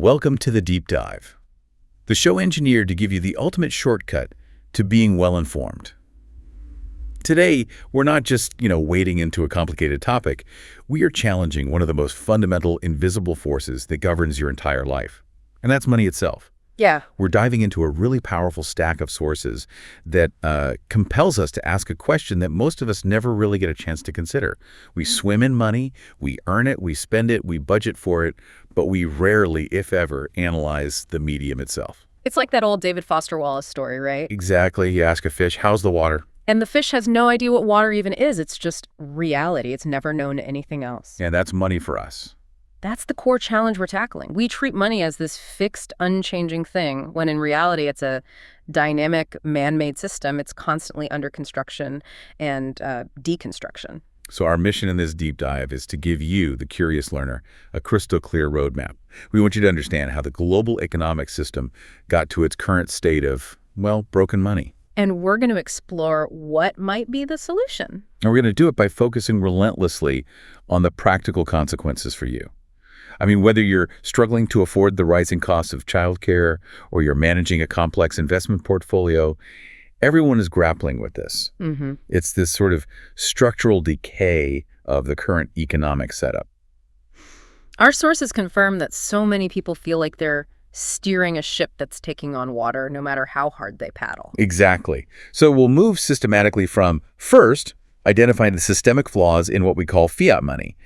Welcome to the Deep Dive, the show engineered to give you the ultimate shortcut to being well-informed. Today, we're not just, wading into a complicated topic. We are challenging one of the most fundamental invisible forces that governs your entire life, and that's money itself. Yeah. We're diving into a really powerful stack of sources that compels us to ask a question that most of us never really get a chance to consider. We swim in money, we earn it, we spend it, we budget for it, but we rarely, if ever, analyze the medium itself. It's like that old David Foster Wallace story, right? Exactly. You ask a fish, how's the water? And the fish has no idea what water even is. It's just reality. It's never known anything else. And that's money for us. That's the core challenge we're tackling. We treat money as this fixed, unchanging thing, when in reality it's a dynamic, man-made system. It's constantly under construction and deconstruction. So our mission in this deep dive is to give you, the curious learner, a crystal clear roadmap. We want you to understand how the global economic system got to its current state of, broken money. And we're going to explore what might be the solution. And we're going to do it by focusing relentlessly on the practical consequences for you. I mean, whether you're struggling to afford the rising costs of childcare or you're managing a complex investment portfolio, everyone is grappling with this. Mm-hmm. It's this sort of structural decay of the current economic setup. Our sources confirm that so many people feel like they're steering a ship that's taking on water no matter how hard they paddle. Exactly. So we'll move systematically from, first, identifying the systemic flaws in what we call fiat money.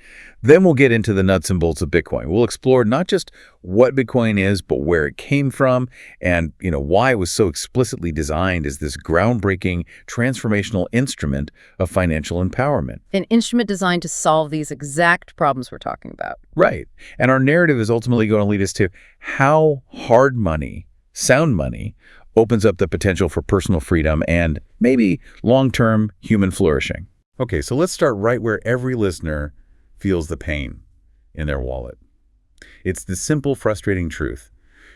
Then we'll get into the nuts and bolts of Bitcoin. We'll explore not just what Bitcoin is, but where it came from and, why it was so explicitly designed as this groundbreaking, transformational instrument of financial empowerment. An instrument designed to solve these exact problems we're talking about. Right. And our narrative is ultimately going to lead us to how hard money, sound money, opens up the potential for personal freedom and maybe long-term human flourishing. Okay, so let's start right where every listener feels the pain in their wallet. It's the simple, frustrating truth.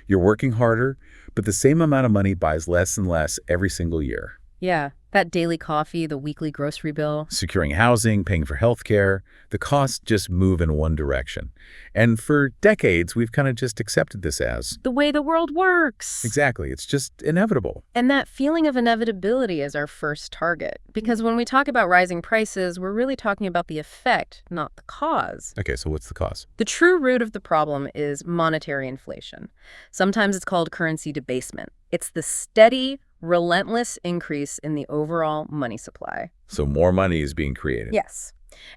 You're working harder, but the same amount of money buys less and less every single year. Yeah, that daily coffee, the weekly grocery bill. Securing housing, paying for healthcare, the costs just move in one direction. And for decades, we've kind of just accepted this as the way the world works. Exactly. It's just inevitable. And that feeling of inevitability is our first target. Because when we talk about rising prices, we're really talking about the effect, not the cause. Okay, so what's the cause? The true root of the problem is monetary inflation. Sometimes it's called currency debasement. It's the steady, relentless increase in the overall money supply. So more money is being created. Yes.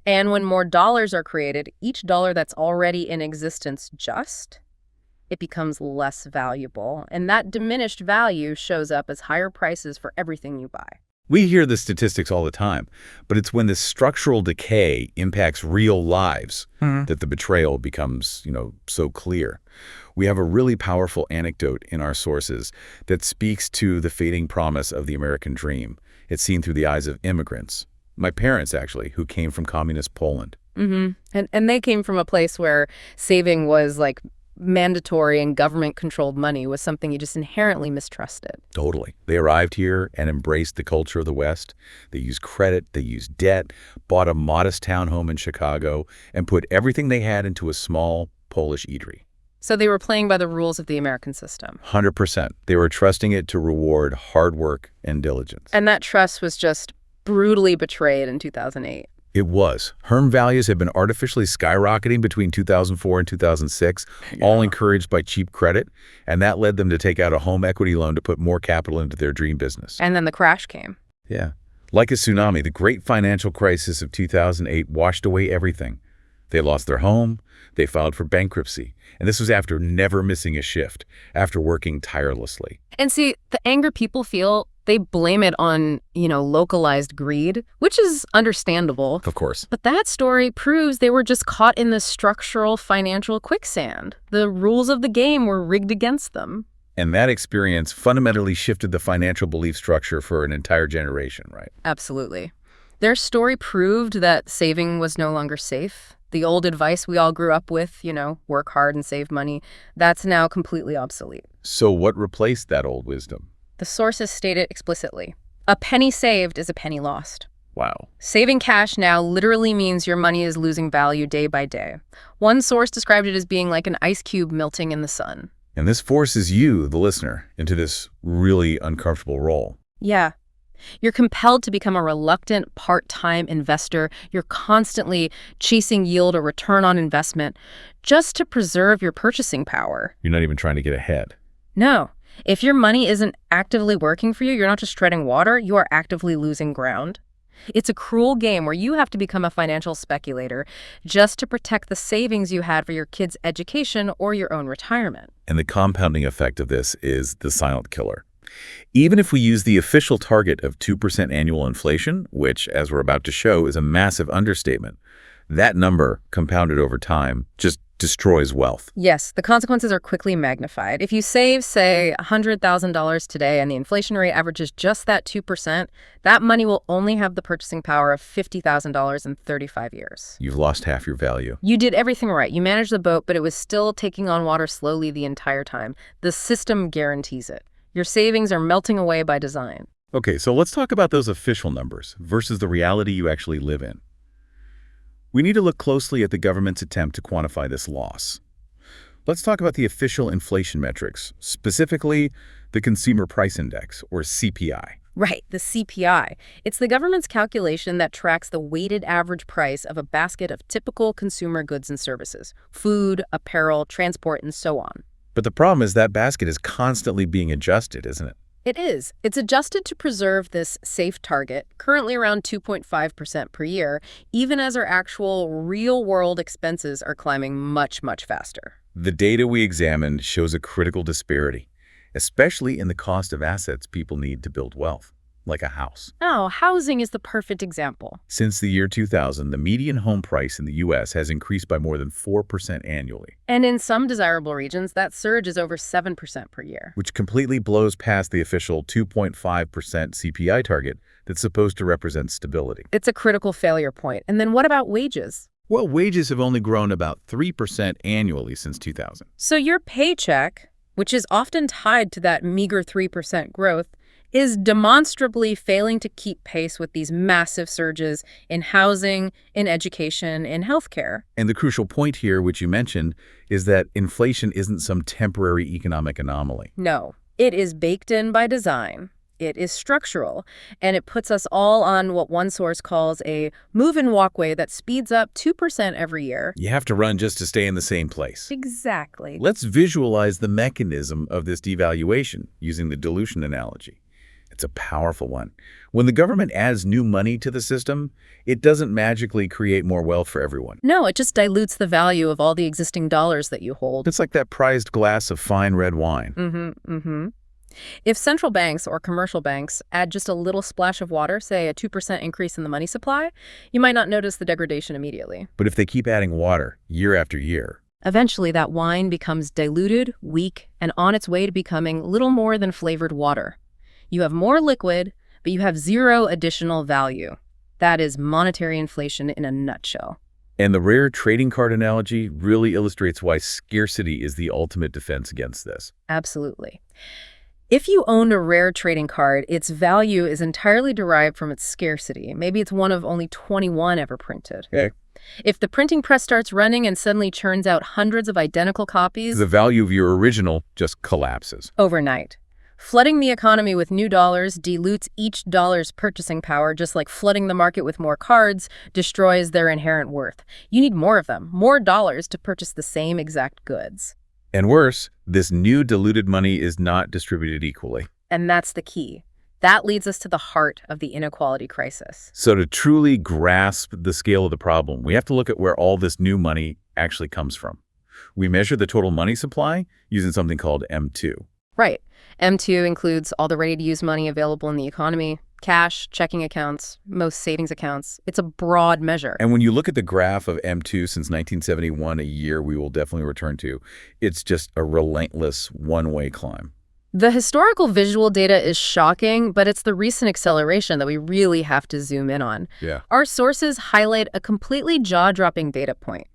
And when more dollars are created, each dollar that's already in existence it becomes less valuable. And that diminished value shows up as higher prices for everything you buy. We hear the statistics all the time, but it's when this structural decay impacts real lives that the betrayal becomes, so clear. We have a really powerful anecdote in our sources that speaks to the fading promise of the American dream. It's seen through the eyes of immigrants. My parents, actually, who came from communist Poland. Mm-hmm. And they came from a place where saving was like mandatory and government-controlled money was something you just inherently mistrusted. Totally. They arrived here and embraced the culture of the West. They used credit, they used debt, bought a modest townhome in Chicago, and put everything they had into a small Polish eatery. So they were playing by the rules of the American system. 100%. They were trusting it to reward hard work and diligence. And that trust was just brutally betrayed in 2008. It was. Home values had been artificially skyrocketing between 2004 and 2006, all encouraged by cheap credit, and that led them to take out a home equity loan to put more capital into their dream business. And then the crash came. Yeah. Like a tsunami, the great financial crisis of 2008 washed away everything. They lost their home, they filed for bankruptcy, and this was after never missing a shift, after working tirelessly. And see, the anger people feel, they blame it on, localized greed, which is understandable. Of course. But that story proves they were just caught in the structural financial quicksand. The rules of the game were rigged against them. And that experience fundamentally shifted the financial belief structure for an entire generation, right? Absolutely. Their story proved that saving was no longer safe. The old advice we all grew up with, work hard and save money, that's now completely obsolete. So what replaced that old wisdom? The sources state it explicitly. A penny saved is a penny lost. Wow. Saving cash now literally means your money is losing value day by day. One source described it as being like an ice cube melting in the sun. And this forces you, the listener, into this really uncomfortable role. Yeah. You're compelled to become a reluctant part-time investor. You're constantly chasing yield or return on investment just to preserve your purchasing power. You're not even trying to get ahead. No. If your money isn't actively working for you, you're not just treading water, you are actively losing ground. It's a cruel game where you have to become a financial speculator just to protect the savings you had for your kids' education or your own retirement. And the compounding effect of this is the silent killer. Even if we use the official target of 2% annual inflation, which, as we're about to show, is a massive understatement, that number, compounded over time, just destroys wealth. Yes, the consequences are quickly magnified. If you save, say, $100,000 today and the inflation rate averages just that 2%, that money will only have the purchasing power of $50,000 in 35 years. You've lost half your value. You did everything right. You managed the boat, but it was still taking on water slowly the entire time. The system guarantees it. Your savings are melting away by design. Okay, so let's talk about those official numbers versus the reality you actually live in. We need to look closely at the government's attempt to quantify this loss. Let's talk about the official inflation metrics, specifically the Consumer Price Index, or CPI. Right, the CPI. It's the government's calculation that tracks the weighted average price of a basket of typical consumer goods and services: food, apparel, transport, and so on. But the problem is that basket is constantly being adjusted, isn't it? It is. It's adjusted to preserve this safe target, currently around 2.5% per year, even as our actual real-world expenses are climbing much, much faster. The data we examined shows a critical disparity, especially in the cost of assets people need to build wealth, like a house. Oh, housing is the perfect example. Since the year 2000, the median home price in the U.S. has increased by more than 4% annually. And in some desirable regions, that surge is over 7% per year. Which completely blows past the official 2.5% CPI target that's supposed to represent stability. It's a critical failure point. And then what about wages? Well, wages have only grown about 3% annually since 2000. So your paycheck, which is often tied to that meager 3% growth, is demonstrably failing to keep pace with these massive surges in housing, in education, in healthcare. And the crucial point here, which you mentioned, is that inflation isn't some temporary economic anomaly. No, it is baked in by design. It is structural, and it puts us all on what one source calls a move-in walkway that speeds up 2% every year. You have to run just to stay in the same place. Exactly. Let's visualize the mechanism of this devaluation using the dilution analogy. It's a powerful one. When the government adds new money to the system, it doesn't magically create more wealth for everyone. No, it just dilutes the value of all the existing dollars that you hold. It's like that prized glass of fine red wine. If central banks or commercial banks add just a little splash of water, say a 2% increase in the money supply, you might not notice the degradation immediately. But if they keep adding water year after year, eventually that wine becomes diluted, weak, and on its way to becoming little more than flavored water. You have more liquid, but you have zero additional value. That is monetary inflation in a nutshell. And the rare trading card analogy really illustrates why scarcity is the ultimate defense against this. Absolutely. If you own a rare trading card, its value is entirely derived from its scarcity. Maybe it's one of only 21 ever printed. Okay. If the printing press starts running and suddenly churns out hundreds of identical copies, The value of your original just collapses. overnight. Flooding the economy with new dollars dilutes each dollar's purchasing power, just like flooding the market with more cards destroys their inherent worth. You need more of them, more dollars to purchase the same exact goods. And worse, this new diluted money is not distributed equally. And that's the key. That leads us to the heart of the inequality crisis. So to truly grasp the scale of the problem, we have to look at where all this new money actually comes from. We measure the total money supply using something called M2. Right. M2 includes all the ready-to-use money available in the economy: cash, checking accounts, most savings accounts. It's a broad measure. And when you look at the graph of M2 since 1971, a year we will definitely return to, it's just a relentless one-way climb. The historical visual data is shocking, but it's the recent acceleration that we really have to zoom in on. Yeah. Our sources highlight a completely jaw-dropping data point.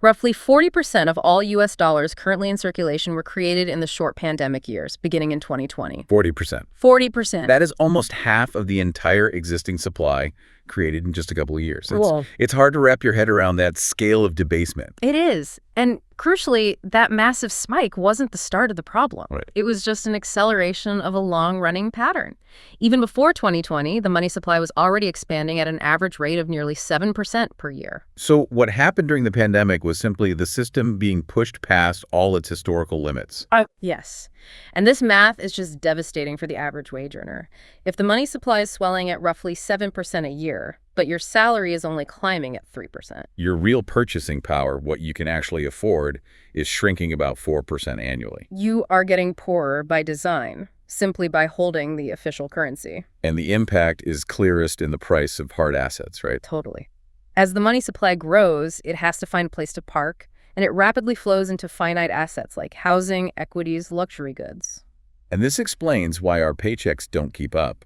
Roughly 40% of all U.S. dollars currently in circulation were created in the short pandemic years, beginning in 2020. 40%. 40%. That is almost half of the entire existing supply created in just a couple of years. Cool. It's hard to wrap your head around that scale of debasement. It is. And crucially, that massive spike wasn't the start of the problem. Right. It was just an acceleration of a long-running pattern. Even before 2020, the money supply was already expanding at an average rate of nearly 7% per year. So what happened during the pandemic was simply the system being pushed past all its historical limits. Yes. And this math is just devastating for the average wage earner. If the money supply is swelling at roughly 7% a year, but your salary is only climbing at 3%. Your real purchasing power, what you can actually afford, is shrinking about 4% annually. You are getting poorer by design, simply by holding the official currency. And the impact is clearest in the price of hard assets, right? Totally. As the money supply grows, it has to find a place to park, and it rapidly flows into finite assets like housing, equities, luxury goods. And this explains why our paychecks don't keep up,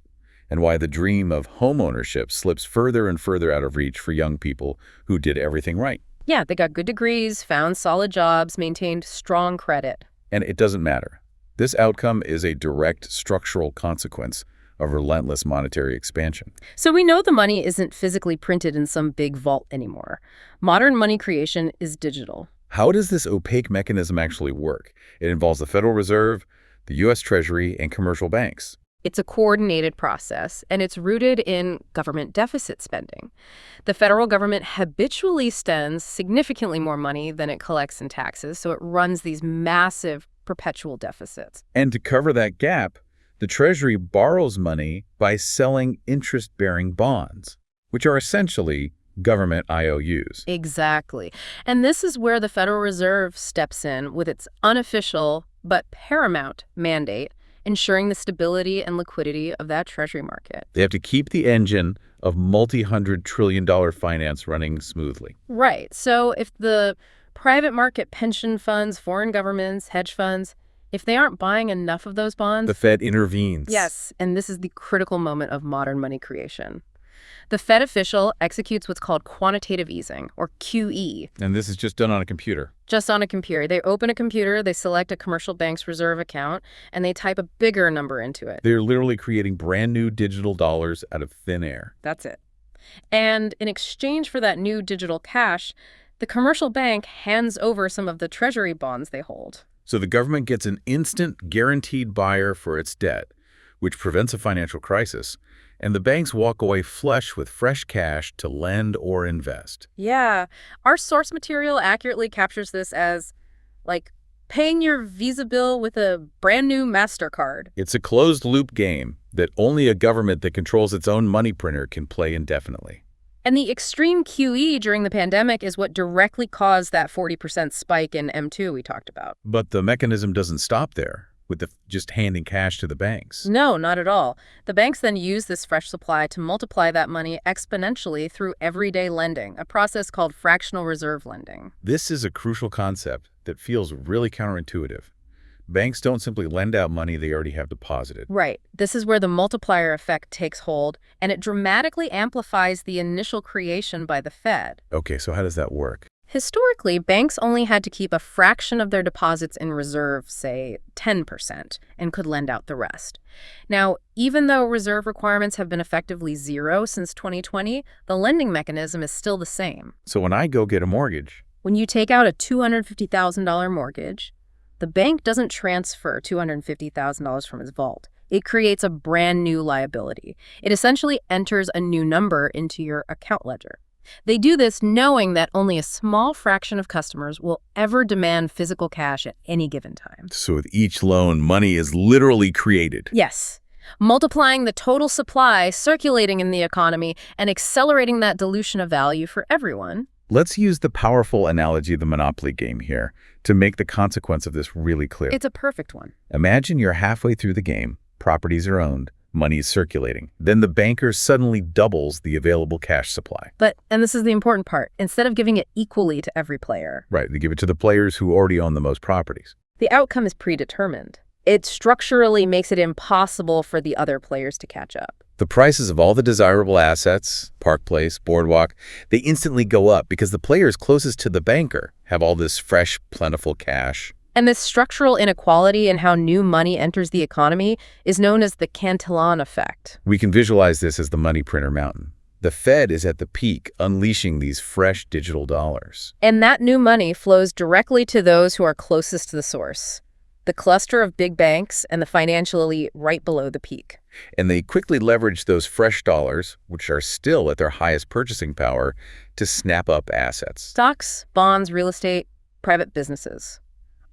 and why the dream of homeownership slips further and further out of reach for young people who did everything right. Yeah, they got good degrees, found solid jobs, maintained strong credit. And it doesn't matter. This outcome is a direct structural consequence of relentless monetary expansion. So we know the money isn't physically printed in some big vault anymore. Modern money creation is digital. How does this opaque mechanism actually work? It involves the Federal Reserve, the U.S. Treasury, and commercial banks. It's a coordinated process, and it's rooted in government deficit spending. The federal government habitually spends significantly more money than it collects in taxes, so it runs these massive perpetual deficits. And to cover that gap, the Treasury borrows money by selling interest-bearing bonds, which are essentially government IOUs. Exactly. And this is where the Federal Reserve steps in with its unofficial but paramount mandate, ensuring the stability and liquidity of that Treasury market. They have to keep the engine of multi-hundred-trillion-dollar finance running smoothly. Right. So if the private market pension funds, foreign governments, hedge funds, if they aren't buying enough of those bonds... The Fed intervenes. Yes, and this is the critical moment of modern money creation. The Fed official executes what's called quantitative easing, or QE. And this is just done on a computer. Just on a computer. They open a computer, they select a commercial bank's reserve account, and they type a bigger number into it. They're literally creating brand new digital dollars out of thin air. That's it. And in exchange for that new digital cash, the commercial bank hands over some of the Treasury bonds they hold. So the government gets an instant guaranteed buyer for its debt, which prevents a financial crisis, and the banks walk away flush with fresh cash to lend or invest. Yeah. Our source material accurately captures this as, like, paying your Visa bill with a brand new MasterCard. It's a closed-loop game that only a government that controls its own money printer can play indefinitely. And the extreme QE during the pandemic is what directly caused that 40% spike in M2 we talked about. But the mechanism doesn't stop there, with just handing cash to the banks. No, not at all. The banks then use this fresh supply to multiply that money exponentially through everyday lending, a process called fractional reserve lending. This is a crucial concept that feels really counterintuitive. Banks don't simply lend out money they already have deposited. Right. This is where the multiplier effect takes hold, and it dramatically amplifies the initial creation by the Fed. Okay, so how does that work? Historically, banks only had to keep a fraction of their deposits in reserve, say 10%, and could lend out the rest. Now, even though reserve requirements have been effectively zero since 2020, the lending mechanism is still the same. So when I go get a mortgage, When you take out a $250,000 mortgage, the bank doesn't transfer $250,000 from its vault. It creates a brand new liability. It essentially enters a new number into your account ledger. They do this knowing that only a small fraction of customers will ever demand physical cash at any given time. so with each loan, money is literally created. Yes, multiplying the total supply circulating in the economy and accelerating that dilution of value for everyone. Let's use the powerful analogy of the Monopoly game here to make the consequence of this really clear. It's a perfect one. Imagine you're halfway through the game, properties are owned, money is circulating. Then the banker suddenly doubles the available cash supply. But, and this is the important part, instead of giving it equally to every player, Right, they give it to the players who already own the most properties. the outcome is predetermined. It structurally makes it impossible for the other players to catch up. The prices of all the desirable assets, Park Place, Boardwalk, they instantly go up because the players closest to the banker have all this fresh, plentiful cash. And this structural inequality in how new money enters the economy is known as the Cantillon effect. We can visualize this as the money printer mountain. The Fed is at the peak, unleashing these fresh digital dollars. And that new money flows directly to those who are closest to the source, the cluster of big banks and the financial elite right below the peak. And they quickly leverage those fresh dollars, which are still at their highest purchasing power, to snap up assets. Stocks, bonds, real estate, private businesses.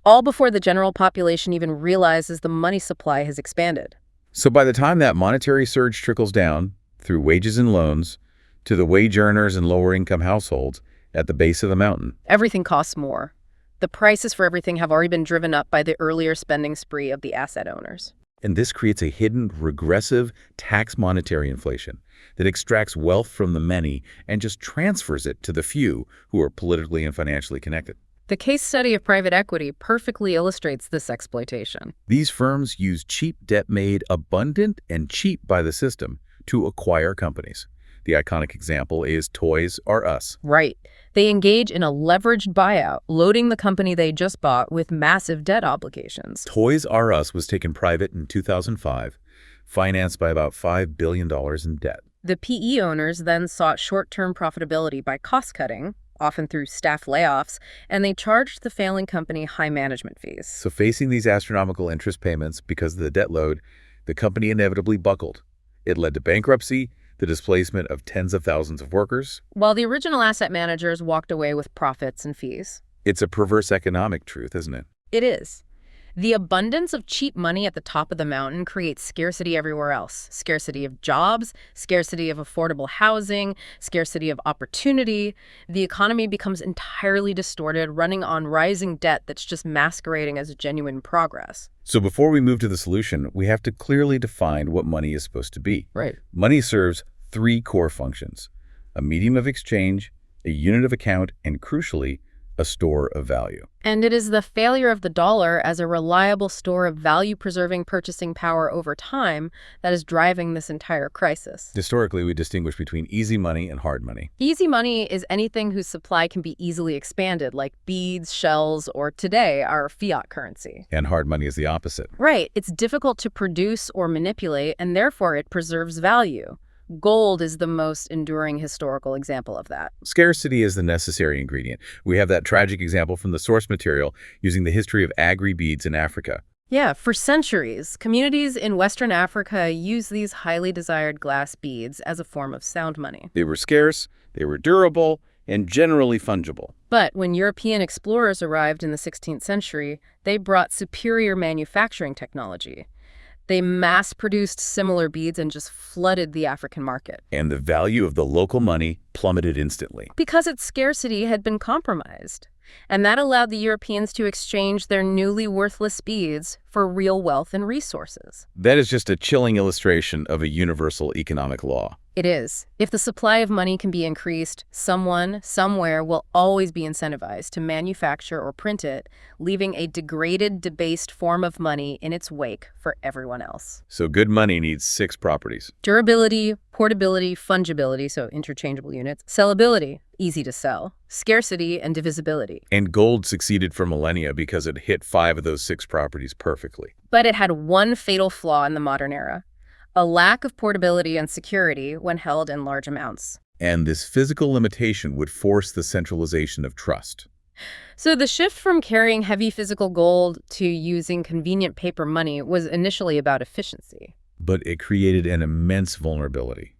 All before the general population even realizes the money supply has expanded. So by the time that monetary surge trickles down, through wages and loans, to the wage earners and lower-income households at the base of the mountain, Everything costs more. The prices for everything have already been driven up by the earlier spending spree of the asset owners. and this creates a hidden, regressive tax monetary inflation that extracts wealth from the many and just transfers it to the few who are politically and financially connected. The case study of private equity perfectly illustrates this exploitation. These firms use cheap debt made abundant and cheap by the system to acquire companies. The iconic example is Toys R Us. Right. They engage in a leveraged buyout, loading the company they just bought with massive debt obligations. Toys R Us was taken private in 2005, financed by about $5 billion in debt. The PE owners then sought short-term profitability by cost-cutting, often through staff layoffs, and they charged the failing company high management fees. So facing these astronomical interest payments because of the debt load, the company inevitably buckled. It led to bankruptcy, the displacement of tens of thousands of workers. While the original asset managers walked away with profits and fees. It's a perverse economic truth, isn't it? It is. The abundance of cheap money at the top of the mountain creates scarcity everywhere else. Scarcity of jobs, scarcity of affordable housing, scarcity of opportunity. The economy becomes entirely distorted, running on rising debt that's just masquerading as genuine progress. So before we move to the solution, we have to clearly define what money is supposed to be. Right. Money serves three core functions: a medium of exchange, a unit of account, and crucially, a store of value. And it is the failure of the dollar as a reliable store of value-preserving purchasing power over time that is driving this entire crisis. Historically, we distinguish between easy money and hard money. Easy money is anything whose supply can be easily expanded, like beads, shells, or today, our fiat currency. And hard money is the opposite. Right. It's difficult to produce or manipulate, and therefore it preserves value. Gold is the most enduring historical example of that. Scarcity is the necessary ingredient. We have that tragic example from the source material using the history of agri-beads in Africa. Yeah, for centuries, communities in Western Africa used these highly desired glass beads as a form of sound money. They were scarce, they were durable, and generally fungible. But when European explorers arrived in the 16th century, they brought superior manufacturing technology. They mass-produced similar beads and just flooded the African market. And the value of the local money plummeted instantly. Because its scarcity had been compromised. And that allowed the Europeans to exchange their newly worthless beads for real wealth and resources. That is just a chilling illustration of a universal economic law. It is. If the supply of money can be increased, someone, somewhere will always be incentivized to manufacture or print it, leaving a degraded, debased form of money in its wake for everyone else. So good money needs 6 properties. Durability, portability, fungibility, so interchangeable units, sellability, easy to sell, scarcity, and divisibility. And gold succeeded for millennia because it hit 5 of those 6 properties perfectly. But it had one fatal flaw in the modern era: a lack of portability and security when held in large amounts. And this physical limitation would force the centralization of trust. So the shift from carrying heavy physical gold to using convenient paper money was initially about efficiency. But it created an immense vulnerability.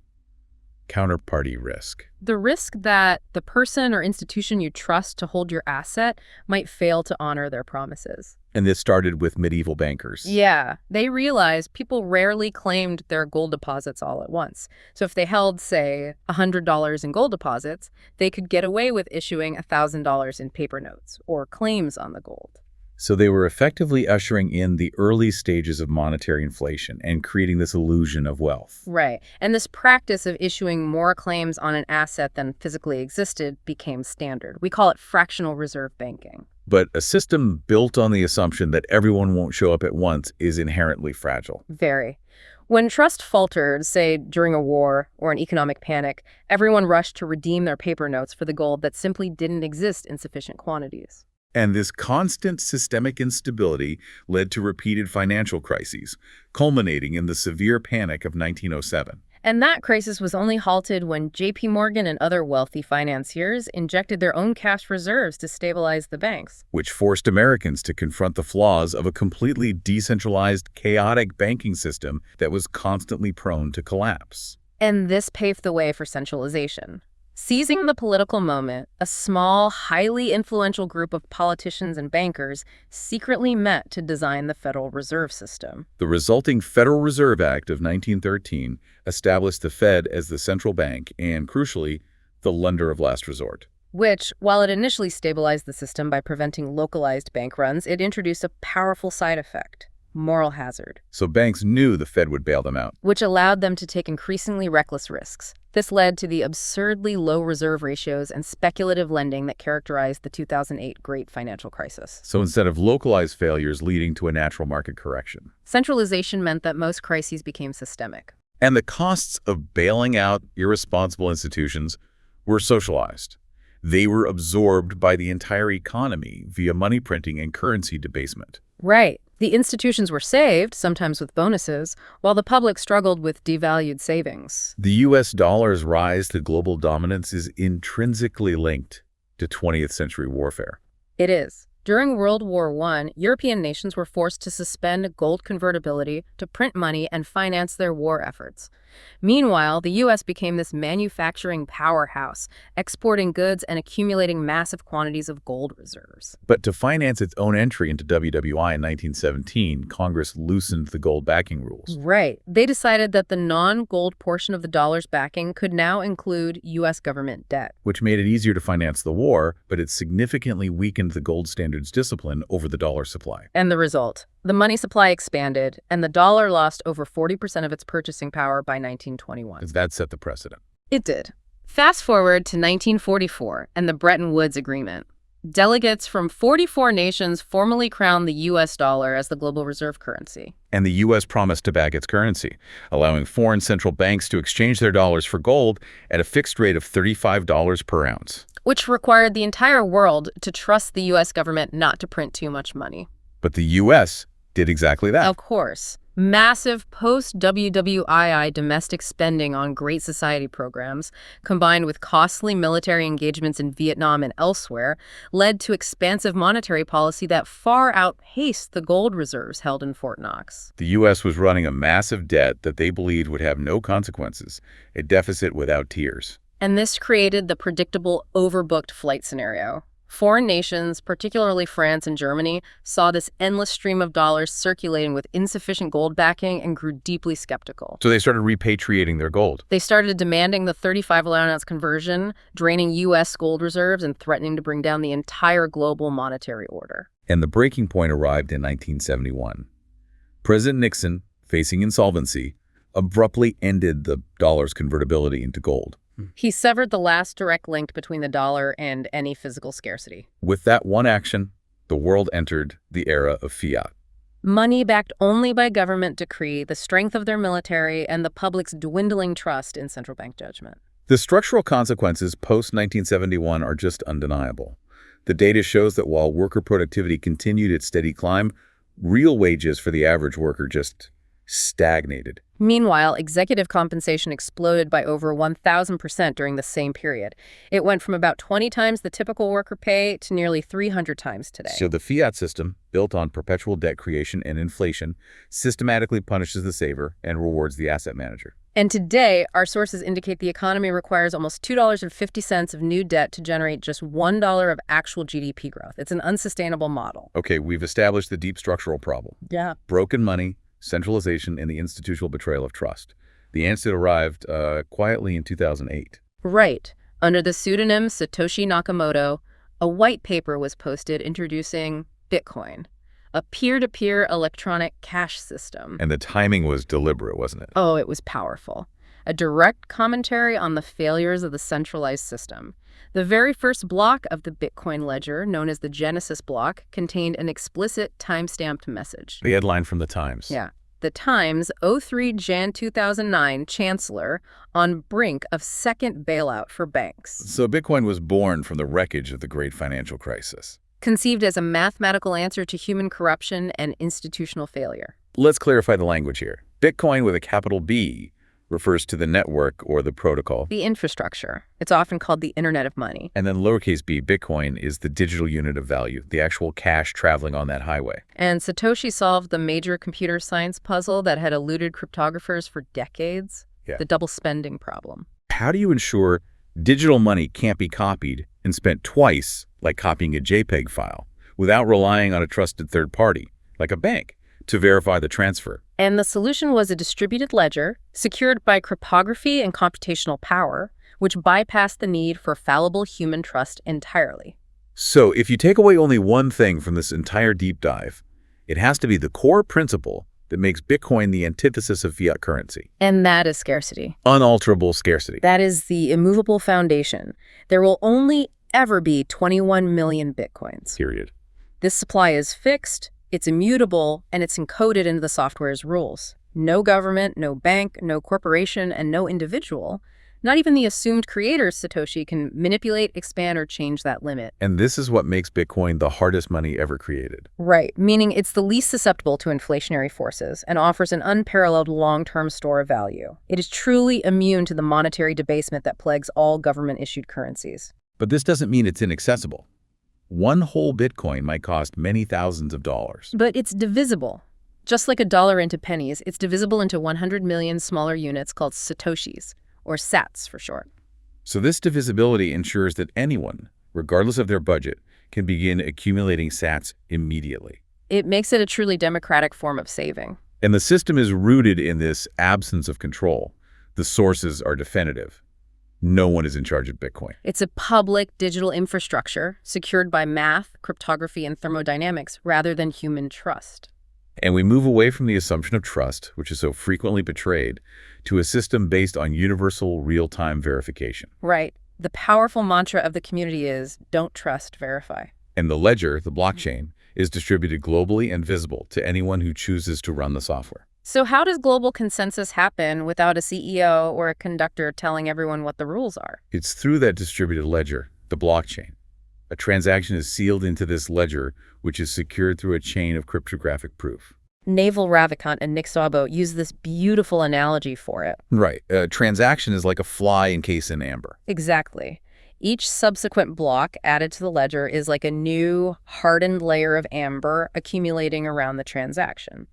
Counterparty risk. The risk that the person or institution you trust to hold your asset might fail to honor their promises. And this started with medieval bankers. Yeah, they realized people rarely claimed their gold deposits all at once. So if they held, say, $100 in gold deposits, they could get away with issuing $1,000 in paper notes or claims on the gold. So they were effectively ushering in the early stages of monetary inflation and creating this illusion of wealth. Right. And this practice of issuing more claims on an asset than physically existed became standard. We call it fractional reserve banking. But a system built on the assumption that everyone won't show up at once is inherently fragile. Very. When trust faltered, say during a war or an economic panic, everyone rushed to redeem their paper notes for the gold that simply didn't exist in sufficient quantities. And this constant systemic instability led to repeated financial crises, culminating in the severe panic of 1907. And that crisis was only halted when J.P. Morgan and other wealthy financiers injected their own cash reserves to stabilize the banks. Which forced Americans to confront the flaws of a completely decentralized, chaotic banking system that was constantly prone to collapse. And this paved the way for centralization. Seizing the political moment, a small, highly influential group of politicians and bankers secretly met to design the Federal Reserve System. The resulting Federal Reserve Act of 1913 established the Fed as the central bank and, crucially, the lender of last resort. Which, while it initially stabilized the system by preventing localized bank runs, it introduced a powerful side effect: moral hazard. So banks knew the Fed would bail them out. Which allowed them to take increasingly reckless risks. This led to the absurdly low reserve ratios and speculative lending that characterized the 2008 Great Financial Crisis. So instead of localized failures leading to a natural market correction. Centralization meant that most crises became systemic. And the costs of bailing out irresponsible institutions were socialized. They were absorbed by the entire economy via money printing and currency debasement. Right. The institutions were saved, sometimes with bonuses, while the public struggled with devalued savings. The U.S. dollar's rise to global dominance is intrinsically linked to 20th century warfare. It is. During World War I, European nations were forced to suspend gold convertibility to print money and finance their war efforts. Meanwhile, the U.S. became this manufacturing powerhouse, exporting goods and accumulating massive quantities of gold reserves. But to finance its own entry into WWI in 1917, Congress loosened the gold backing rules. Right. They decided that the non-gold portion of the dollar's backing could now include U.S. government debt. Which made it easier to finance the war, but it significantly weakened the gold standard's discipline over the dollar supply. And the result? The money supply expanded, and the dollar lost over 40% of its purchasing power by 1921. That set the precedent. It did. Fast forward to 1944 and the Bretton Woods Agreement. Delegates from 44 nations formally crowned the U.S. dollar as the global reserve currency. And the U.S. promised to back its currency, allowing foreign central banks to exchange their dollars for gold at a fixed rate of $35 per ounce. Which required the entire world to trust the U.S. government not to print too much money. But the U.S. did exactly that. Of course. Massive post-WWII domestic spending on Great Society programs, combined with costly military engagements in Vietnam and elsewhere, led to expansive monetary policy that far outpaced the gold reserves held in Fort Knox. The U.S. was running a massive debt that they believed would have no consequences, a deficit without tears. And this created the predictable overbooked flight scenario. Foreign nations, particularly France and Germany, saw this endless stream of dollars circulating with insufficient gold backing and grew deeply skeptical. So they started repatriating their gold. They started demanding the 35-ounce conversion, draining U.S. gold reserves, and threatening to bring down the entire global monetary order. And the breaking point arrived in 1971. President Nixon, facing insolvency, abruptly ended the dollar's convertibility into gold. He severed the last direct link between the dollar and any physical scarcity. With that one action, the world entered the era of fiat. Money backed only by government decree, the strength of their military, and the public's dwindling trust in central bank judgment. The structural consequences post-1971 are just undeniable. The data shows that while worker productivity continued its steady climb, real wages for the average worker just stagnated. Meanwhile, executive compensation exploded by over 1,000% during the same period. It went from about 20 times the typical worker pay to nearly 300 times today. So the fiat system, built on perpetual debt creation and inflation, systematically punishes the saver and rewards the asset manager. And today, our sources indicate the economy requires almost $2.50 of new debt to generate just $1 of actual GDP growth. It's an unsustainable model. Okay, we've established the deep structural problem. Yeah. Broken money, centralization, and the institutional betrayal of trust. The answer arrived quietly in 2008. Right. Under the pseudonym Satoshi Nakamoto, a white paper was posted introducing Bitcoin, a peer-to-peer electronic cash system. And the timing was deliberate, wasn't it? Oh, it was powerful. A direct commentary on the failures of the centralized system. The very first block of the Bitcoin ledger, known as the Genesis block, contained an explicit time-stamped message. The headline from the Times. Yeah. The Times, 03 Jan 2009, Chancellor, on brink of second bailout for banks. So Bitcoin was born from the wreckage of the Great Financial Crisis. Conceived as a mathematical answer to human corruption and institutional failure. Let's clarify the language here. Bitcoin with a capital B refers to the network or the protocol. The infrastructure. It's often called the Internet of Money. And then lowercase b, Bitcoin, is the digital unit of value, the actual cash traveling on that highway. And Satoshi solved the major computer science puzzle that had eluded cryptographers for decades, the double spending problem. How do you ensure digital money can't be copied and spent twice, like copying a JPEG file, without relying on a trusted third party, like a bank, to verify the transfer? And the solution was a distributed ledger secured by cryptography and computational power, which bypassed the need for fallible human trust entirely. So if you take away only one thing from this entire deep dive, it has to be the core principle that makes Bitcoin the antithesis of fiat currency. And that is scarcity. Unalterable scarcity. That is the immovable foundation. There will only ever be 21 million Bitcoins. Period. This supply is fixed, it's immutable, and it's encoded into the software's rules. No government, no bank, no corporation, and no individual, not even the assumed creator, Satoshi, can manipulate, expand, or change that limit. And this is what makes Bitcoin the hardest money ever created. Right, meaning it's the least susceptible to inflationary forces and offers an unparalleled long-term store of value. It is truly immune to the monetary debasement that plagues all government-issued currencies. But this doesn't mean it's inaccessible. One whole Bitcoin might cost many thousands of dollars. But it's divisible. Just like a dollar into pennies, it's divisible into 100 million smaller units called Satoshis, or sats for short. So this divisibility ensures that anyone, regardless of their budget, can begin accumulating sats immediately. It makes it a truly democratic form of saving. And the system is rooted in this absence of control. The sources are definitive. No one is in charge of Bitcoin. It's a public digital infrastructure secured by math, cryptography, and thermodynamics rather than human trust. And we move away from the assumption of trust, which is so frequently betrayed, to a system based on universal real-time verification. Right. The powerful mantra of the community is, don't trust, verify. And the ledger, the blockchain, is distributed globally and visible to anyone who chooses to run the software. So how does global consensus happen without a CEO or a conductor telling everyone what the rules are? It's through that distributed ledger, the blockchain. A transaction is sealed into this ledger, which is secured through a chain of cryptographic proof. Naval Ravikant and Nick Szabo use this beautiful analogy for it. Right. A transaction is like a fly encased in amber. Exactly. Each subsequent block added to the ledger is like a new, hardened layer of amber accumulating around the transaction.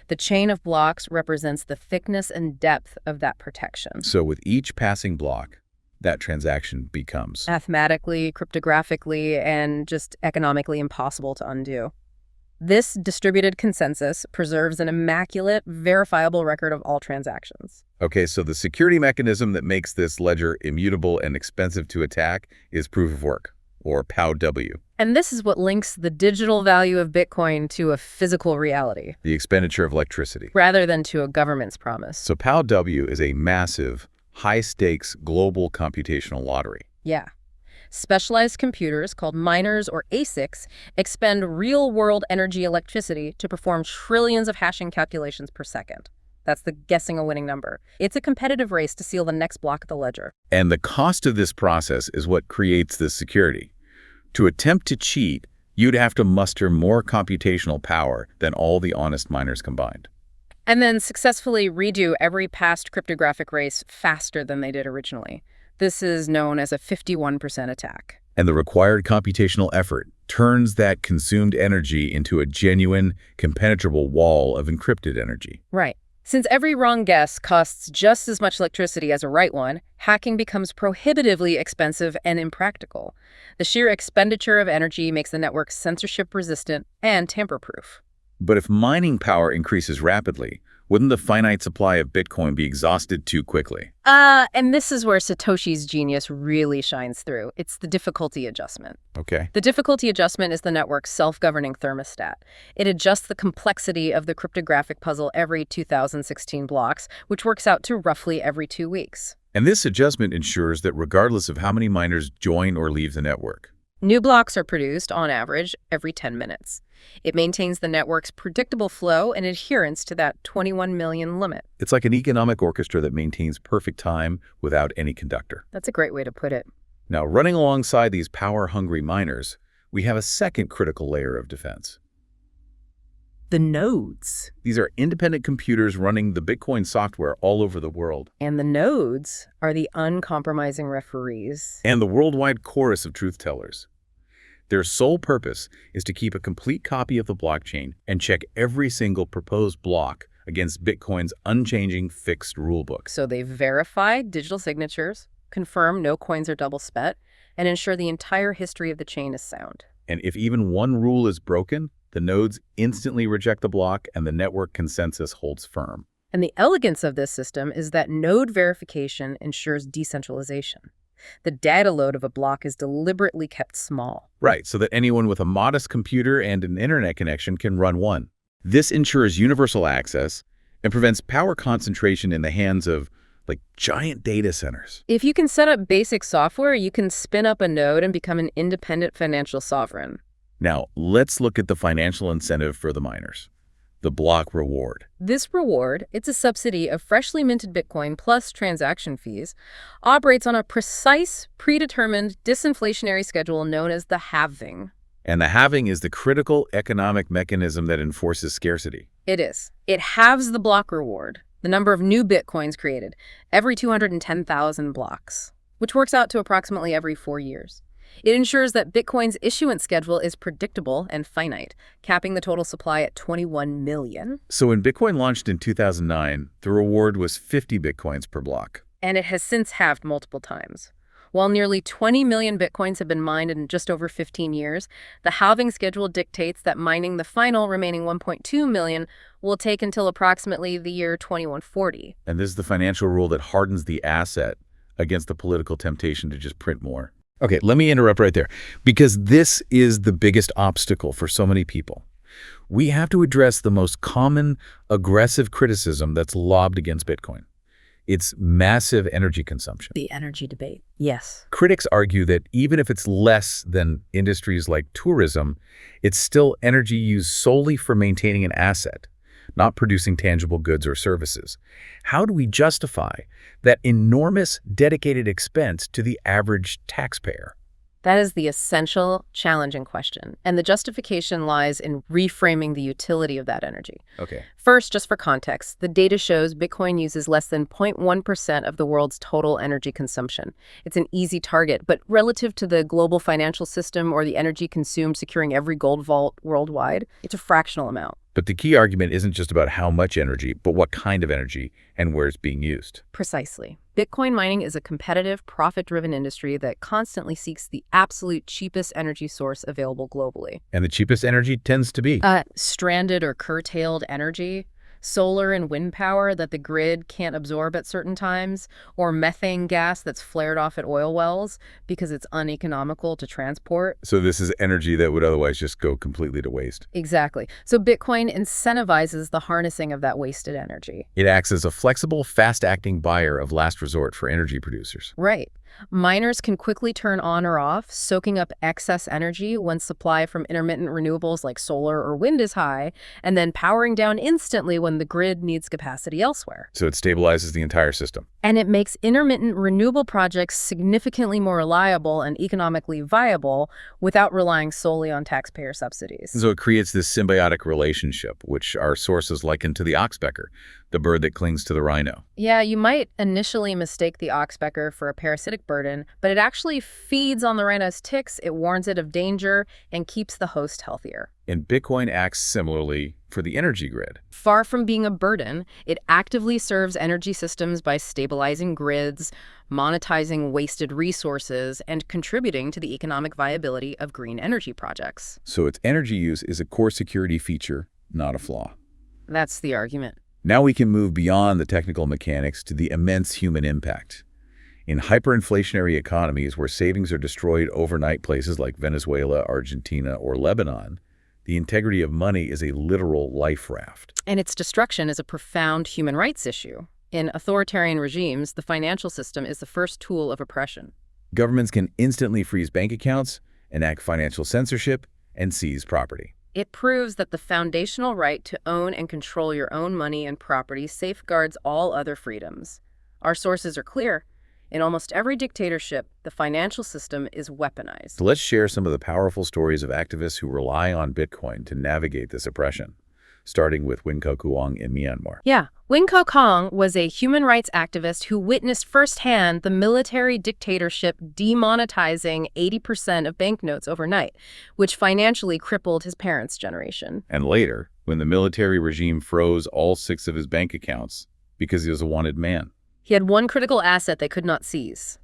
The chain of blocks represents the thickness and depth of that protection. So with each passing block, that transaction becomes mathematically, cryptographically, and just economically impossible to undo. This distributed consensus preserves an immaculate, verifiable record of all transactions. Okay, so the security mechanism that makes this ledger immutable and expensive to attack is proof of work, or POW. And this is what links the digital value of Bitcoin to a physical reality, The expenditure of electricity. rather than to a government's promise. So POW is a massive, high-stakes global computational lottery. Yeah. Specialized computers, called miners or ASICs, expend real-world energy electricity to perform trillions of hashing calculations per second. That's the guessing a winning number. It's a competitive race to seal the next block of the ledger. And the cost of this process is what creates this security. To attempt to cheat, you'd have to muster more computational power than all the honest miners combined. And then successfully redo every past cryptographic race faster than they did originally. This is known as a 51% attack. And the required computational effort turns that consumed energy into a genuine, impenetrable wall of encrypted energy. Right. Since every wrong guess costs just as much electricity as a right one, hacking becomes prohibitively expensive and impractical. The sheer expenditure of energy makes the network censorship-resistant and tamper-proof. But if mining power increases rapidly, wouldn't the finite supply of Bitcoin be exhausted too quickly? And this is where Satoshi's genius really shines through. It's the difficulty adjustment. Okay. The difficulty adjustment is the network's self-governing thermostat. It adjusts the complexity of the cryptographic puzzle every 2016 blocks, which works out to roughly every 2 weeks. And this adjustment ensures that regardless of how many miners join or leave the network, new blocks are produced, on average, every 10 minutes. It maintains the network's predictable flow and adherence to that 21 million limit. it's like an economic orchestra that maintains perfect time without any conductor. That's a great way to put it. Now, running alongside these power-hungry miners, we have a second critical layer of defense: The nodes. These are independent computers running the Bitcoin software all over the world. And the nodes are the uncompromising referees. And the worldwide chorus of truth tellers. Their sole purpose is to keep a complete copy of the blockchain and check every single proposed block against Bitcoin's unchanging fixed rulebook. So they verify digital signatures, confirm no coins are double spent, and ensure the entire history of the chain is sound. And if even one rule is broken, the nodes instantly reject the block and the network consensus holds firm. And the elegance of this system is that node verification ensures decentralization. The data load of a block is deliberately kept small. Right, so that anyone with a modest computer and an internet connection can run one. This ensures universal access and prevents power concentration in the hands of, like, giant data centers. If you can set up basic software, you can spin up a node and become an independent financial sovereign. Now, let's look at the financial incentive for the miners. The block reward. This reward, it's a subsidy of freshly minted Bitcoin plus transaction fees, operates on a precise, predetermined disinflationary schedule known as the halving. And the halving is the critical economic mechanism that enforces scarcity. It is. It halves the block reward, the number of new Bitcoins created, every 210,000 blocks, which works out to approximately every 4 years. It ensures that Bitcoin's issuance schedule is predictable and finite, capping the total supply at 21 million. So when Bitcoin launched in 2009, the reward was 50 Bitcoins per block. And it has since halved multiple times. While nearly 20 million Bitcoins have been mined in just over 15 years, the halving schedule dictates that mining the final remaining 1.2 million will take until approximately the year 2140. And this is the financial rule that hardens the asset against the political temptation to just print more. Okay, let me interrupt right there, because this is the biggest obstacle for so many people. We have to address the most common aggressive criticism that's lobbed against Bitcoin. It's massive energy consumption. The energy debate. Yes. Critics argue that even if it's less than industries like tourism, it's still energy used solely for maintaining an asset, not producing tangible goods or services. How do we justify that enormous dedicated expense to the average taxpayer? That is the essential, challenging question. And the justification lies in reframing the utility of that energy. Okay. First, just for context, the data shows Bitcoin uses less than 0.1% of the world's total energy consumption. It's an easy target, but relative to the global financial system or the energy consumed securing every gold vault worldwide, it's a fractional amount. But the key argument isn't just about how much energy, but what kind of energy and where it's being used. Precisely. Bitcoin mining is a competitive, profit-driven industry that constantly seeks the absolute cheapest energy source available globally. And the cheapest energy tends to be Stranded or curtailed energy, solar and wind power that the grid can't absorb at certain times, or methane gas that's flared off at oil wells because it's uneconomical to transport. So this is energy that would otherwise just go completely to waste. Exactly. So Bitcoin incentivizes the harnessing of that wasted energy. It acts as a flexible, fast-acting buyer of last resort for energy producers. Right. Miners can quickly turn on or off, soaking up excess energy when supply from intermittent renewables like solar or wind is high, and then powering down instantly when the grid needs capacity elsewhere. So it stabilizes the entire system. And it makes intermittent renewable projects significantly more reliable and economically viable without relying solely on taxpayer subsidies. So it creates this symbiotic relationship, which our sources liken to the oxpecker, the bird that clings to the rhino. Yeah, you might initially mistake the oxpecker for a parasitic burden, but it actually feeds on the rhino's ticks, it warns it of danger, and keeps the host healthier. And Bitcoin acts similarly for the energy grid. Far from being a burden, it actively serves energy systems by stabilizing grids, monetizing wasted resources, and contributing to the economic viability of green energy projects. So its energy use is a core security feature, not a flaw. That's the argument. Now we can move beyond the technical mechanics to the immense human impact. In hyperinflationary economies where savings are destroyed overnight, places like Venezuela, Argentina, or Lebanon, the integrity of money is a literal life raft. And its destruction is a profound human rights issue. In authoritarian regimes, the financial system is the first tool of oppression. Governments can instantly freeze bank accounts, enact financial censorship, and seize property. It proves that the foundational right to own and control your own money and property safeguards all other freedoms. Our sources are clear. In almost every dictatorship, the financial system is weaponized. So let's share some of the powerful stories of activists who rely on Bitcoin to navigate this oppression. starting with Win Kok Kuong in Myanmar. Yeah, Win Kok Kuong was a human rights activist who witnessed firsthand the military dictatorship demonetizing 80% of banknotes overnight, which financially crippled his parents' generation. And later, when the military regime froze all 6 of his bank accounts because he was a wanted man. He had one critical asset they could not seize: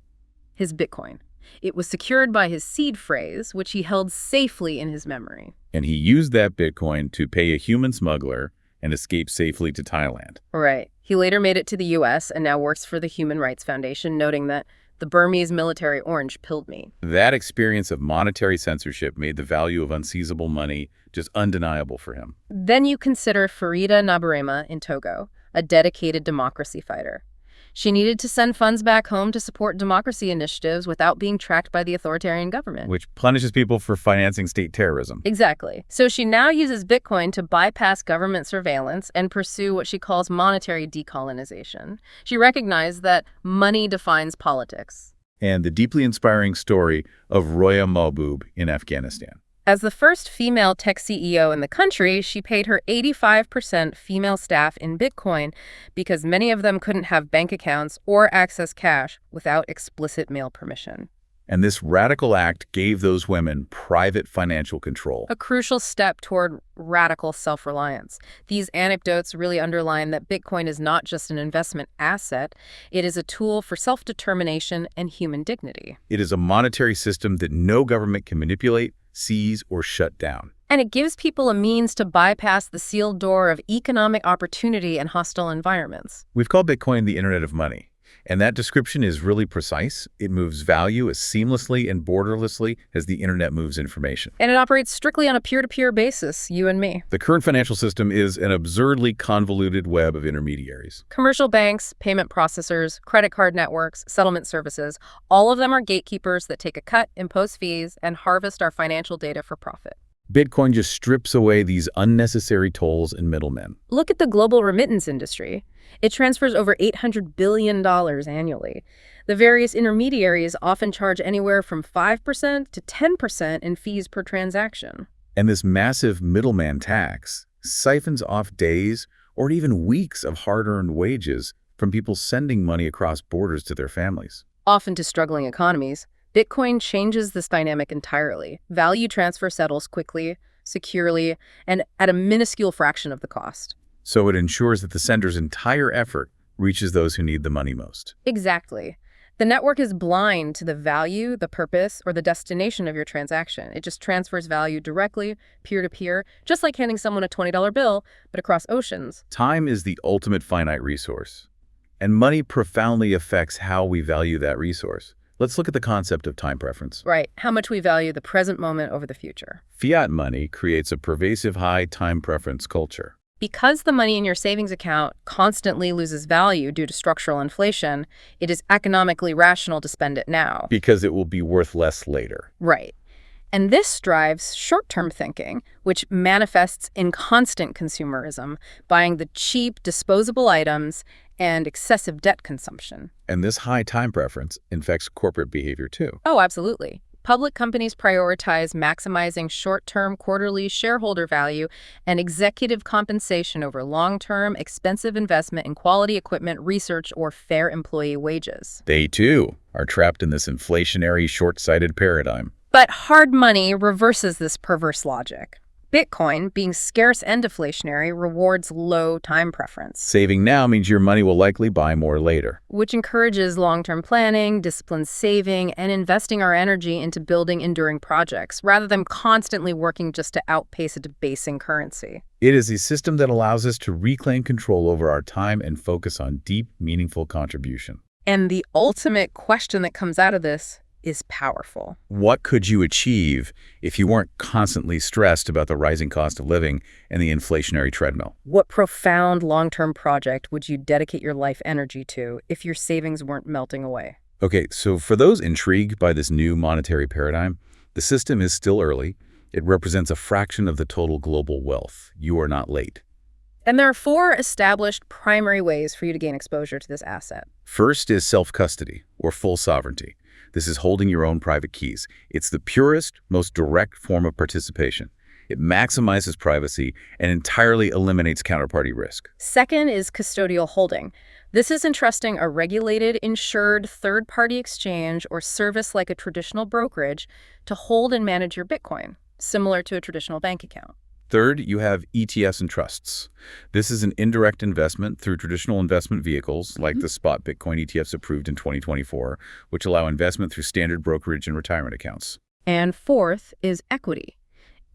his Bitcoin. It was secured by his seed phrase, which he held safely in his memory. And he used that Bitcoin to pay a human smuggler and escape safely to Thailand. Right. He later made it to the U.S. and now works for the Human Rights Foundation, noting that the Burmese military orange pilled me. That experience of monetary censorship made the value of unseizable money just undeniable for him. Then you consider Farida Nabarema in Togo, a dedicated democracy fighter. She needed to send funds back home to support democracy initiatives without being tracked by the authoritarian government. Which punishes people for financing state terrorism. Exactly. So she now uses Bitcoin to bypass government surveillance and pursue what she calls monetary decolonization. She recognized that money defines politics. And the deeply inspiring story of Roya Mahbub in Afghanistan. As the first female tech CEO in the country, she paid her 85% female staff in Bitcoin because many of them couldn't have bank accounts or access cash without explicit mail permission. And this radical act gave those women private financial control. A crucial step toward radical self-reliance. These anecdotes really underline that Bitcoin is not just an investment asset, it is a tool for self-determination and human dignity. It is a monetary system that no government can manipulate, seize, or shut down. And it gives people a means to bypass the sealed door of economic opportunity in hostile environments. We've called Bitcoin the Internet of Money, and that description is really precise. It moves value as seamlessly and borderlessly as the Internet moves information. And it operates strictly on a peer-to-peer basis, you and me. The current financial system is an absurdly convoluted web of intermediaries. Commercial banks, payment processors, credit card networks, settlement services, all of them are gatekeepers that take a cut, impose fees, and harvest our financial data for profit. Bitcoin just strips away these unnecessary tolls and middlemen. Look at the global remittance industry. It transfers over $800 billion annually. The various intermediaries often charge anywhere from 5% to 10% in fees per transaction. And this massive middleman tax siphons off days or even weeks of hard-earned wages from people sending money across borders to their families. Often to struggling economies, Bitcoin changes this dynamic entirely. Value transfer settles quickly, securely, and at a minuscule fraction of the cost. So it ensures that the sender's entire effort reaches those who need the money most. Exactly. The network is blind to the value, the purpose, or the destination of your transaction. It just transfers value directly, peer-to-peer, just like handing someone a $20 bill, but across oceans. Time is the ultimate finite resource, and money profoundly affects how we value that resource. Let's look at the concept of time preference. Right, how much we value the present moment over the future. Fiat money creates a pervasive high time preference culture. Because the money in your savings account constantly loses value due to structural inflation, it is economically rational to spend it now. Because it will be worth less later. Right. And this drives short-term thinking, which manifests in constant consumerism, buying the cheap, disposable items and excessive debt consumption. And this high time preference infects corporate behavior too. Oh, absolutely. Public companies prioritize maximizing short-term quarterly shareholder value and executive compensation over long-term, expensive investment in quality equipment, research, or fair employee wages. They, too, are trapped in this inflationary, short-sighted paradigm. But hard money reverses this perverse logic. Bitcoin, being scarce and deflationary, rewards low time preference. Saving now means your money will likely buy more later. Which encourages long-term planning, disciplined saving, and investing our energy into building enduring projects, rather than constantly working just to outpace a debasing currency. It is a system that allows us to reclaim control over our time and focus on deep, meaningful contribution. And the ultimate question that comes out of this is powerful. What could you achieve if you weren't constantly stressed about the rising cost of living and the inflationary treadmill? What profound long-term project would you dedicate your life energy to if your savings weren't melting away? Okay, so for those intrigued by this new monetary paradigm, the system is still early. It represents a fraction of the total global wealth. You are not late. And there are 4 established primary ways for you to gain exposure to this asset. First is self-custody, or full sovereignty. This is holding your own private keys. It's the purest, most direct form of participation. It maximizes privacy and entirely eliminates counterparty risk. Second is custodial holding. This is entrusting a regulated, insured third-party exchange or service like a traditional brokerage to hold and manage your Bitcoin, similar to a traditional bank account. Third, you have ETFs and trusts. This is an indirect investment through traditional investment vehicles like the spot Bitcoin ETFs approved in 2024, which allow investment through standard brokerage and retirement accounts. And fourth is equity.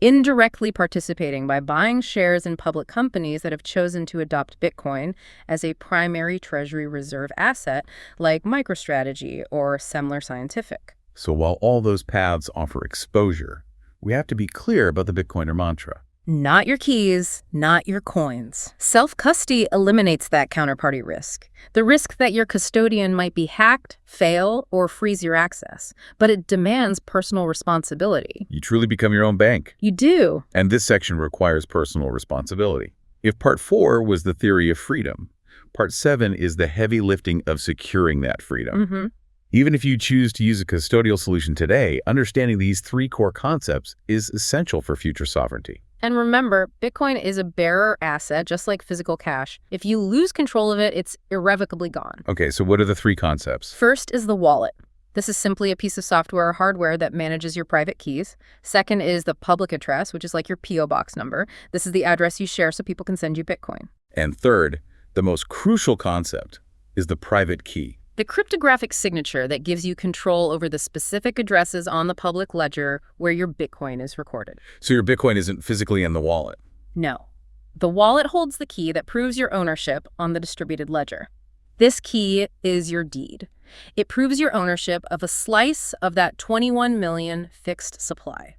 Indirectly participating by buying shares in public companies that have chosen to adopt Bitcoin as a primary treasury reserve asset like MicroStrategy or Semler Scientific. So while all those paths offer exposure, we have to be clear about the Bitcoiner mantra. Not your keys, not your coins. Self-custody eliminates that counterparty risk. The risk that your custodian might be hacked, fail, or freeze your access. But it demands personal responsibility. You truly become your own bank. You do. And this section requires personal responsibility. If Part 4 was the theory of freedom, Part 7 is the heavy lifting of securing that freedom. Even if you choose to use a custodial solution today, understanding these three core concepts is essential for future sovereignty. And remember, Bitcoin is a bearer asset, just like physical cash. If you lose control of it, it's irrevocably gone. Okay, so what are the three concepts? First is the wallet. This is simply a piece of software or hardware that manages your private keys. Second is the public address, which is like your P.O. box number. This is the address you share so people can send you Bitcoin. And third, the most crucial concept is the private key. The cryptographic signature that gives you control over the specific addresses on the public ledger where your Bitcoin is recorded. So your Bitcoin isn't physically in the wallet? No. The wallet holds the key that proves your ownership on the distributed ledger. This key is your deed. It proves your ownership of a slice of that 21 million fixed supply.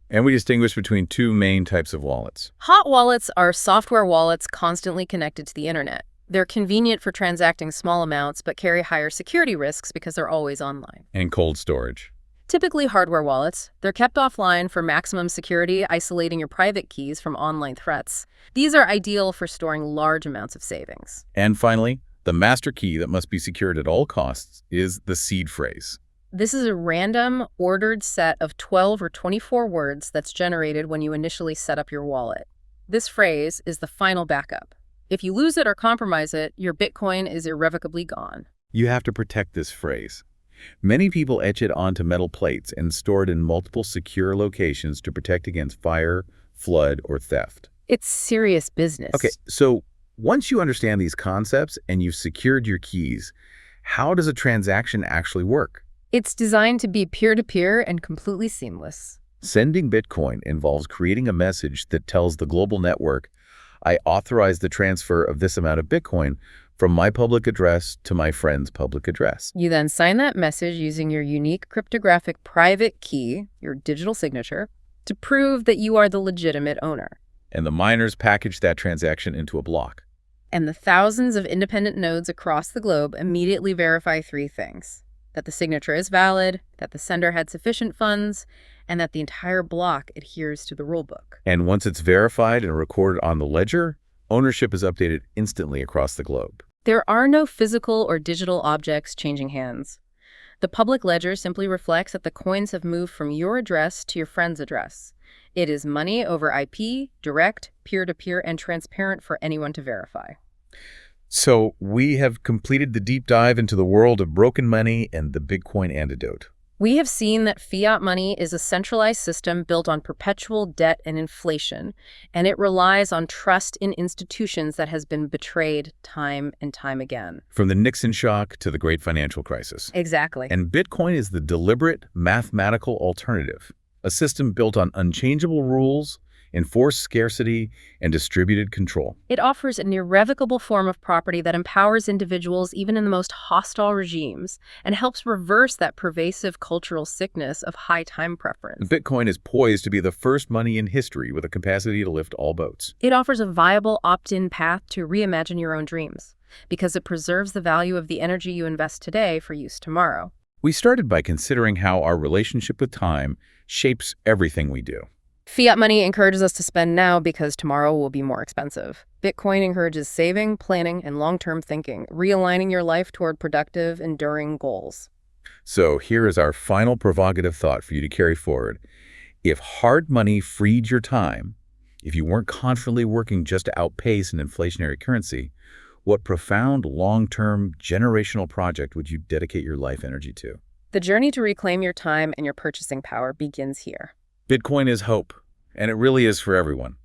And we distinguish between two main types of wallets. Hot wallets are software wallets constantly connected to the internet. They're convenient for transacting small amounts, but carry higher security risks because they're always online. And cold storage. Typically hardware wallets. They're kept offline for maximum security, isolating your private keys from online threats. These are ideal for storing large amounts of savings. And finally, the master key that must be secured at all costs is the seed phrase. This is a random, ordered set of 12 or 24 words that's generated when you initially set up your wallet. This phrase is the final backup. If you lose it or compromise it, your Bitcoin is irrevocably gone. You have to protect this phrase. Many people etch it onto metal plates and store it in multiple secure locations to protect against fire, flood, or theft. It's serious business. Okay, so once you understand these concepts and you've secured your keys, how does a transaction actually work? It's designed to be peer-to-peer and completely seamless. Sending Bitcoin involves creating a message that tells the global network, I authorize the transfer of this amount of Bitcoin from my public address to my friend's public address. You then sign that message using your unique cryptographic private key, your digital signature, to prove that you are the legitimate owner. And the miners package that transaction into a block. And the thousands of independent nodes across the globe immediately verify three things: that the signature is valid, that the sender had sufficient funds, and that the entire block adheres to the rulebook. And once it's verified and recorded on the ledger, ownership is updated instantly across the globe. There are no physical or digital objects changing hands. The public ledger simply reflects that the coins have moved from your address to your friend's address. It is money over IP, direct, peer-to-peer, and transparent for anyone to verify. So we have completed the deep dive into the world of broken money and the Bitcoin antidote. We have seen that fiat money is a centralized system built on perpetual debt and inflation, and it relies on trust in institutions that has been betrayed time and time again. From the Nixon shock to the great financial crisis. Exactly. And Bitcoin is the deliberate mathematical alternative, a system built on unchangeable rules, enforced scarcity, and distributed control. It offers an irrevocable form of property that empowers individuals even in the most hostile regimes and helps reverse that pervasive cultural sickness of high time preference. Bitcoin is poised to be the first money in history with a capacity to lift all boats. It offers a viable opt-in path to reimagine your own dreams because it preserves the value of the energy you invest today for use tomorrow. We started by considering how our relationship with time shapes everything we do. Fiat money encourages us to spend now because tomorrow will be more expensive. Bitcoin encourages saving, planning, and long-term thinking, realigning your life toward productive, enduring goals. So here is our final provocative thought for you to carry forward. If hard money freed your time, if you weren't constantly working just to outpace an inflationary currency, what profound, long-term, generational project would you dedicate your life energy to? The journey to reclaim your time and your purchasing power begins here. Bitcoin is hope, and it really is for everyone.